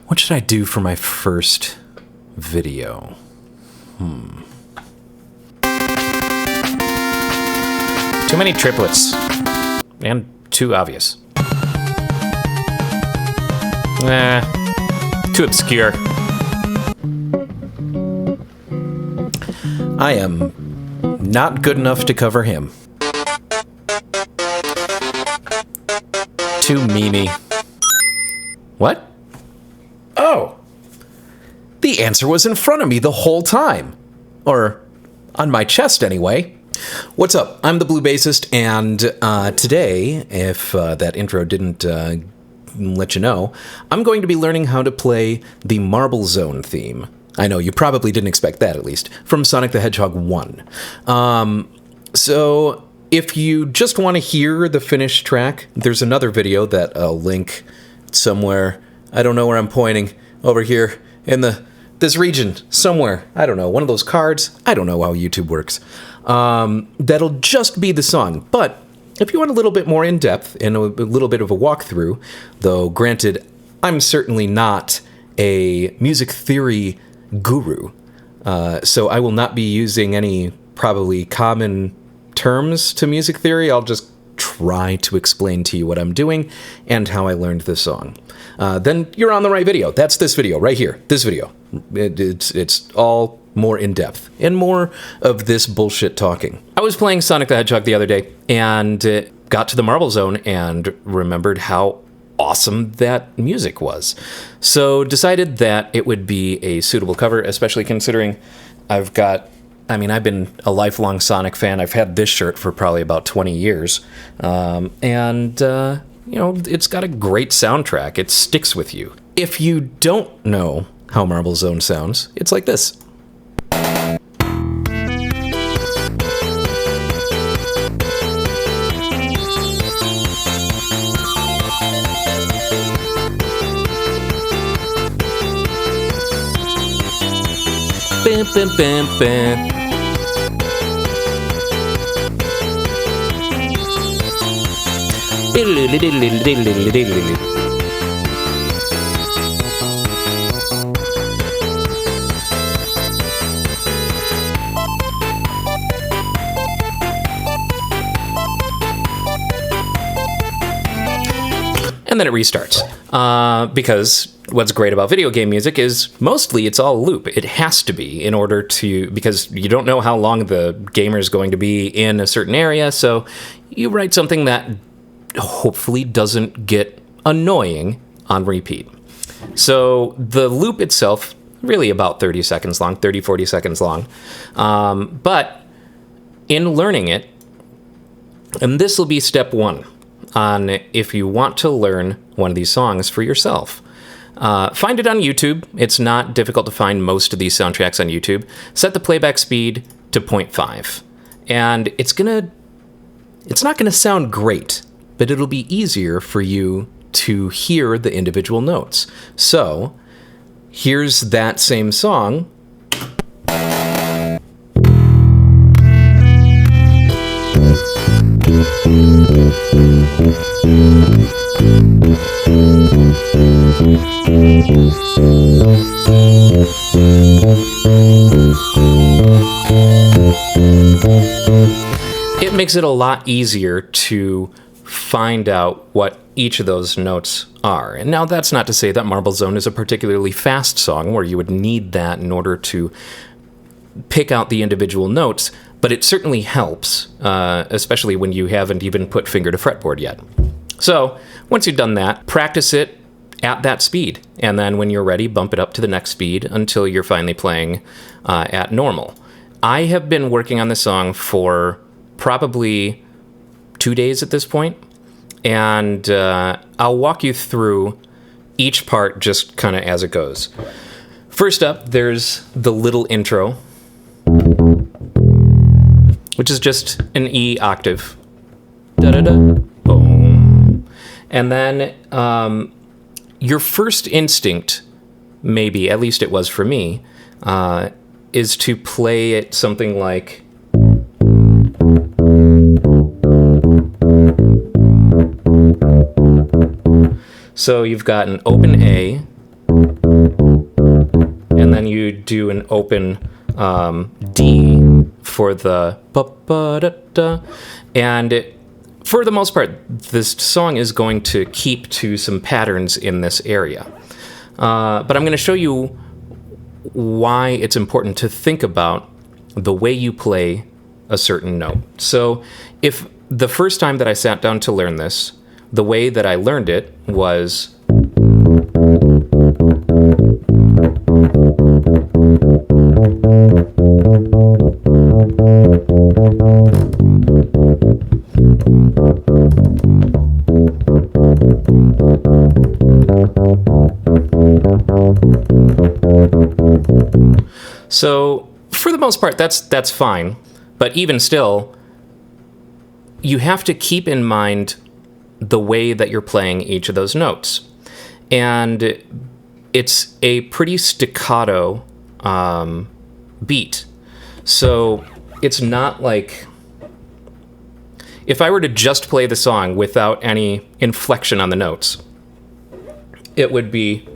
What should I do for my first video? Too many triplets. And too obvious. Too obscure. I am not good enough to cover him. Too memey. What? Oh! The answer was in front of me the whole time. Or on my chest, anyway. What's up? I'm the Blue Bassist, and today, if that intro didn't let you know, I'm going to be learning how to play the Marble Zone theme. I know, you probably didn't expect that, at least, from Sonic the Hedgehog 1. So, if you just want to hear the finished track, there's another video that I'll link somewhere. I don't know where I'm pointing. Over here in this region, somewhere. I don't know, one of those cards. I don't know how YouTube works. That'll just be the song. But if you want a little bit more in-depth and a little bit of a walkthrough, though granted, I'm certainly not a music theory guru, so I will not be using any probably common terms to music theory. I'll just try to explain to you what I'm doing and how I learned this song. Then you're on the right video. That's this video right here. This video. It's all more in-depth and more of this bullshit talking. I was playing Sonic the Hedgehog the other day and got to the Marble Zone and remembered how awesome that music was. So decided that it would be a suitable cover, especially considering I've been a lifelong Sonic fan. I've had this shirt for probably about 20 years. It's got a great soundtrack. It sticks with you. If you don't know how Marble Zone sounds, it's like this. Bam, bam, bam, bam. And then it restarts. Because what's great about video game music is mostly it's all loop. It has to be in order to, because you don't know how long the gamer is going to be in a certain area, so you write something that hopefully doesn't get annoying on repeat. So the loop itself, really about 30 seconds long, 30, 40 seconds long. But in learning it, and this will be step one on if you want to learn one of these songs for yourself. Find it on YouTube. It's not difficult to find most of these soundtracks on YouTube. Set the playback speed to 0.5. And it's not gonna sound great, but it'll be easier for you to hear the individual notes. So, here's that same song. It makes it a lot easier to find out what each of those notes are. And now that's not to say that Marble Zone is a particularly fast song where you would need that in order to pick out the individual notes, but it certainly helps, especially when you haven't even put finger to fretboard yet. So once you've done that, practice it at that speed, and then when you're ready, bump it up to the next speed until you're finally playing at normal. I have been working on this song for probably 2 days at this point, and I'll walk you through each part just kind of as it goes. First up, there's the little intro, which is just an E octave. Da-da-da, boom. And then your first instinct, maybe, at least it was for me, is to play it something like... So you've got an open A, and then you do an open D for the ba-ba-da-da. And for the most part, this song is going to keep to some patterns in this area. But I'm going to show you why it's important to think about the way you play a certain note. So if the first time that I sat down to learn this, the way that I learned it was so for the most part, that's fine. But even still, you have to keep in mind the way that you're playing each of those notes. And it's a pretty staccato beat. So it's not like... If I were to just play the song without any inflection on the notes, it would be...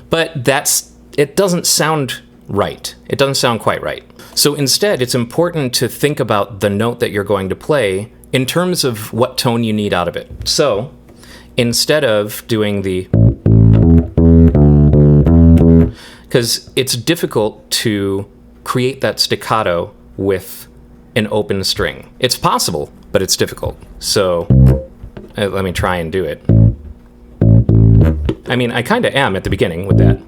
But it doesn't sound right. It doesn't sound quite right. So instead, it's important to think about the note that you're going to play in terms of what tone you need out of it. So instead of doing the... Because it's difficult to create that staccato with an open string. It's possible, but it's difficult. So let me try and do it. I mean, I kind of am at the beginning with that.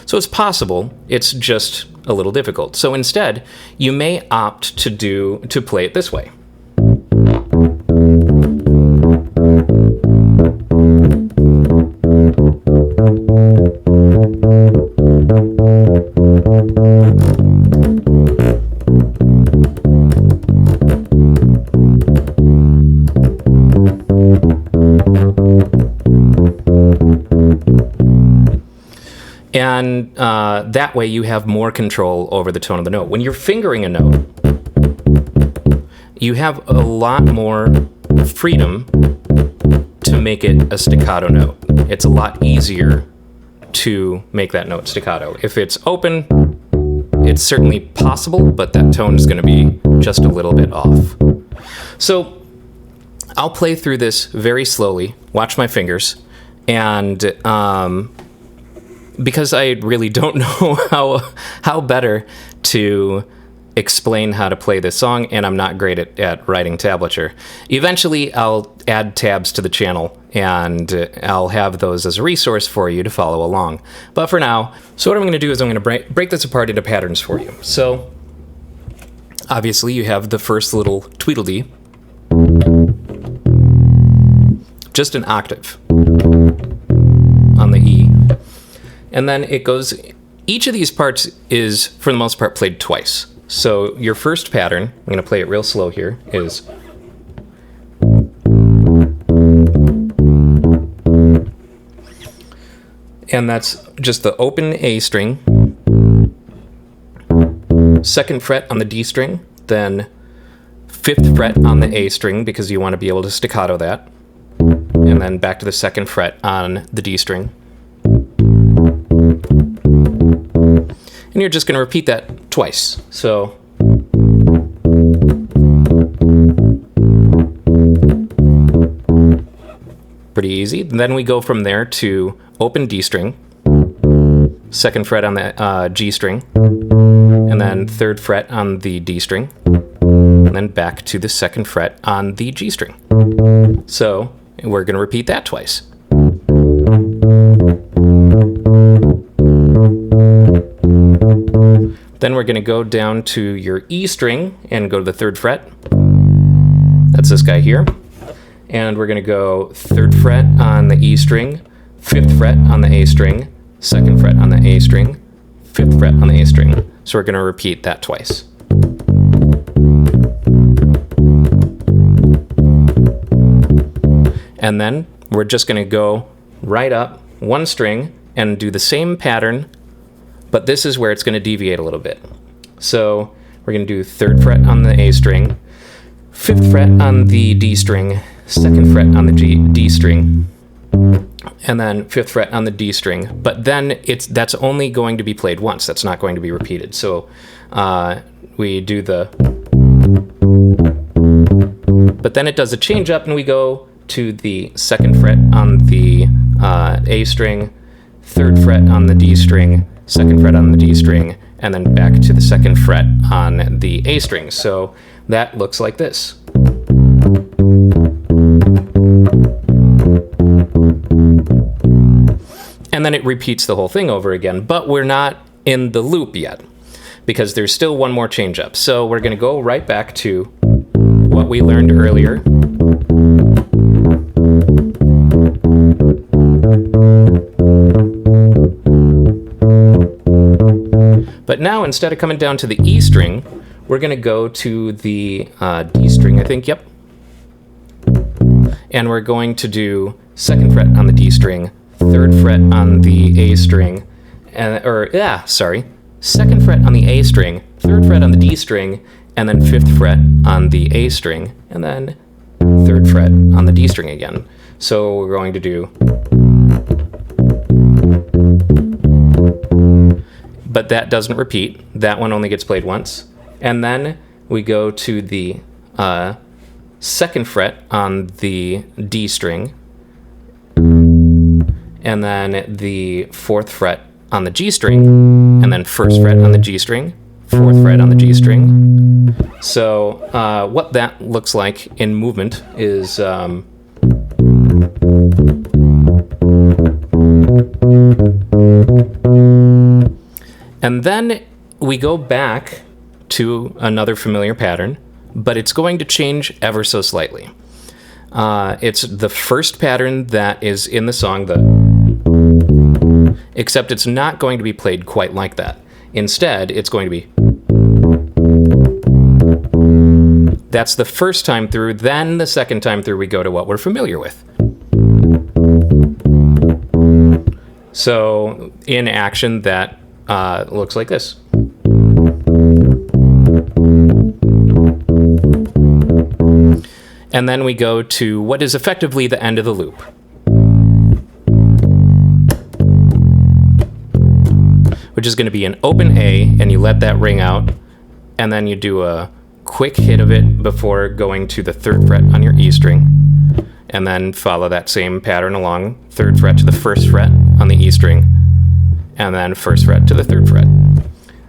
So it's possible, it's just a little difficult. So instead, you may opt to play it this way. And that way you have more control over the tone of the note. When you're fingering a note, you have a lot more freedom to make it a staccato note. It's a lot easier to make that note staccato. If it's open, it's certainly possible, but that tone is going to be just a little bit off. So I'll play through this very slowly, watch my fingers, and because I really don't know how better to explain how to play this song, and I'm not great at writing tablature. Eventually, I'll add tabs to the channel, and I'll have those as a resource for you to follow along. But for now, so what I'm going to do is I'm going to break this apart into patterns for you. So, obviously, you have the first little Tweedledee, just an octave on the E. And then it goes, each of these parts is, for the most part, played twice. So your first pattern, I'm going to play it real slow here, is... And that's just the open A string, second fret on the D string, then fifth fret on the A string, because you want to be able to staccato that, and then back to the second fret on the D string. And you're just going to repeat that twice. So pretty easy. And then we go from there to open D string, second fret on the G string, and then third fret on the D string, and then back to the second fret on the G string. So we're going to repeat that twice. Then we're going to go down to your E string and go to the third fret. That's this guy here. And we're going to go third fret on the E string, fifth fret on the A string, second fret on the A string, fifth fret on the A string. So we're going to repeat that twice. And then we're just going to go right up one string and do the same pattern, but this is where it's going to deviate a little bit. So we're going to do 3rd fret on the A string, 5th fret on the D string, 2nd fret on the D string, and then 5th fret on the D string. But then that's only going to be played once. That's not going to be repeated. So we do the, but then it does a change up and we go to the 2nd fret on the A string, 3rd fret on the D string, 2nd fret on the D string, and then back to the 2nd fret on the A string. So that looks like this. And then it repeats the whole thing over again, but we're not in the loop yet because there's still one more change up. So we're going to go right back to what we learned earlier. But now, instead of coming down to the E string, we're going to go to the D string, I think, yep. And we're going to do 2nd fret on the D string, 3rd fret on the A string, 2nd fret on the A string, 3rd fret on the D string, and then 5th fret on the A string, and then 3rd fret on the D string again. So we're going to do, but that doesn't repeat. That one only gets played once. And then we go to the 2nd fret on the D string, and then the 4th fret on the G string, and then 1st fret on the G string, 4th fret on the G string. So what that looks like in movement is and then we go back to another familiar pattern, but it's going to change ever so slightly. It's the first pattern that is in the song, except it's not going to be played quite like that. Instead, it's going to be, that's the first time through, then the second time through we go to what we're familiar with. So in action, that looks like this. And then we go to what is effectively the end of the loop. Which is going to be an open A, and you let that ring out, and then you do a quick hit of it before going to the 3rd fret on your E string, and then follow that same pattern along, 3rd fret to the 1st fret on the E string, and then 1st fret to the 3rd fret.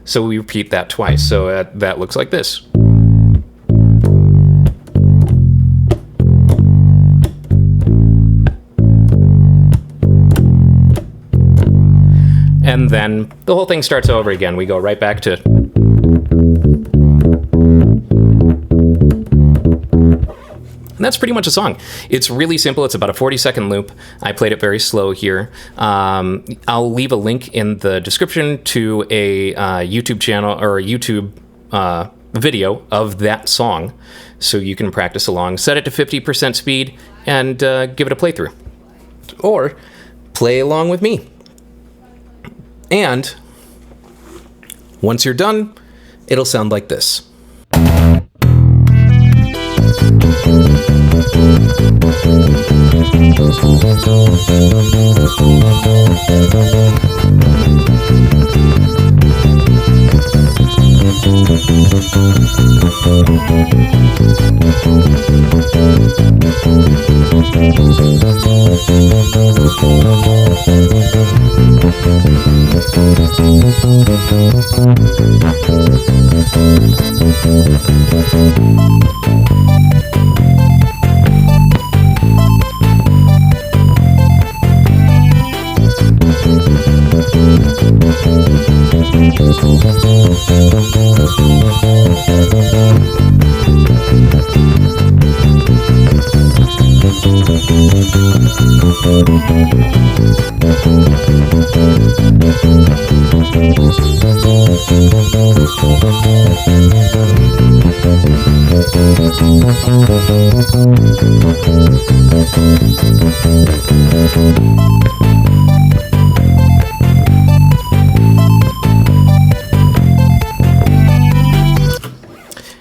So we repeat that twice, so that looks like this. And then the whole thing starts over again. We go right back to, and that's pretty much a song. It's really simple. It's about a 40-second loop. I played it very slow here. I'll leave a link in the description to a YouTube channel or a YouTube video of that song, so you can practice along. Set it to 50% speed and give it a playthrough, or play along with me. And once you're done, it'll sound like this.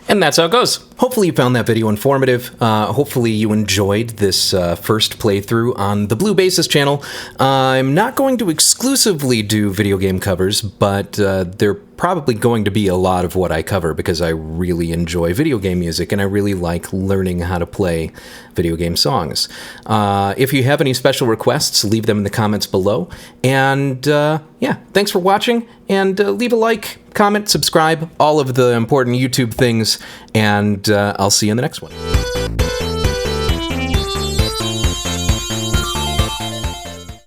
And that's how it goes. Hopefully you found that video informative. Hopefully you enjoyed this first playthrough on the Blue Basis channel. I'm not going to exclusively do video game covers, but they're probably going to be a lot of what I cover because I really enjoy video game music and I really like learning how to play video game songs. If you have any special requests, leave them in the comments below. And yeah, thanks for watching, and leave a like, comment, subscribe, all of the important YouTube things, and I'll see you in the next one.